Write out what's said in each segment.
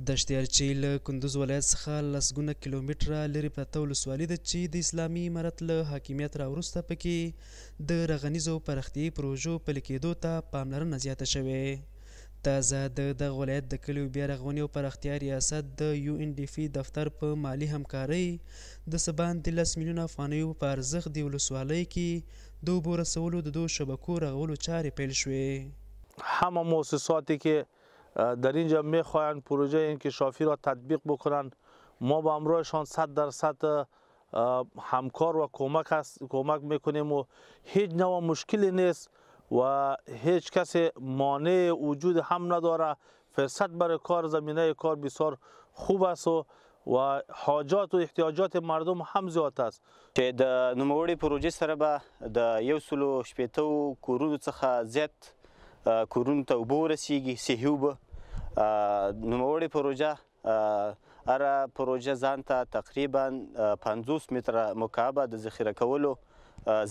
دشتیارچی له کندوز ولایت څخه لسګونه کیلومتره لرې پرته ولسوالي ده چې د اسلامي امارت له حاکمیت راوروسته پکې د رغنیزو پراختیایي پروژو پلي کېدو ته پاملرنه زیاته شوې. تازه د دغه ولایت د کلیو بیا رغونې او پراختیا ریاست د UNDP دفتر په مالي همکارۍ د څه باندې 10 میلیونه افغانیو په ارزښت د ولسوالۍ کې د اوبو رسولو د 2 شبکو رغولو چارې پیل شوې. همه موسساتی که در اینجا میخواهند پروژه انکشافی را تطبیق بکنند ما با همراهشان 100% همکار و کمک میکنیم و هیچ نوع مشکلی نیست و هیچ کسی مانع وجود هم نداره. فرصت برای کار، زمینه کار بسیار خوب است و حاجات و احتیاجات مردم هم زیاد است. چې د نوموړې پروژې سره به د 180 کورونو څخه زیات کورونو ته اوبه ورسیږي، صحي اوبه. نوموړې پروژه هره پروژه ځان ته تقریبا 50 متره مکعبه د ذخیره کولو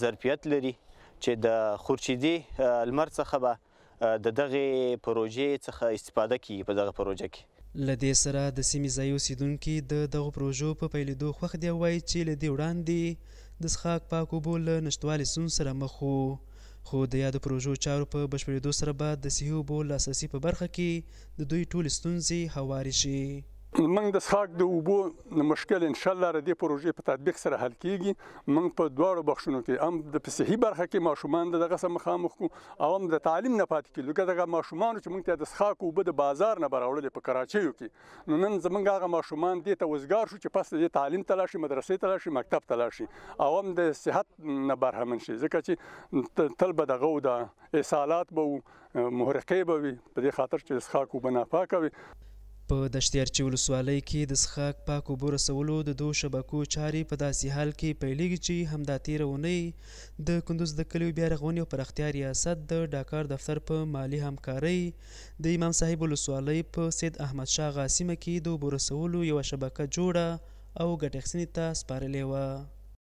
ظرفیت لري چې د خورشیدي لمر څخه به د دغې پروژې څخه استفاده کیږي په دغه پروژه کې. له دې سره د سیمې ځایي اوسیدونکي د دغو پروژو په پیلېدو خوښ دي او وایي چې له دې وړاندې د څښاک پاک اوبو له نشتوالي ستونزو سره مخ وو. خو د یادو پروژو چارو په بشپړېدو سره به د صحي اوبو لاسرسي په برخه کې د دوی ټولې ستونزې هوارې شي. موږ د څښاک د اوبو مشکل انشاءالله د دې پروژې په تطبیق سره حل کیږي. موږ په دواړو بخښونو کې هم د صحي برخه کې ماشومان دغه سره مخامخ کو او هم د تعلیم نه پاتې کیږو. لکه دغه ماشومان چې موږ ته د څښاک اوبه د بازار نه براوړلې په کراچیو کې، نو نن زموږ هغه ماشومان دې ته وزګار شو چې پس د تعلیم ته لاړ شي، مدرسې ته لاړ شي، مکتب ته لاړ شي او هم د صحت نه برخمن شي، ځکه چې تل به دغه د اسهالات به محرقې به وي په دې خاطر چې د څښاک اوبه ناپاکه وي. په دشتیارچي ولسوالۍ کې د څښاک پاک اوبو رسولو د 2 شبکو چارې په داسې حال کې پیلېږي چې همدا تېره اونۍ د کندوز د کلیو بیا رغونې او پراختیا ریاست د ډاکار دفتر په مالي همکارۍ د امام صاحب ولسوالۍ په سید احمد شاه غا سیمه کې د اوبو رسولو یوه شبکه جوړه او ګټه اخیستنې ته سپارلې وه.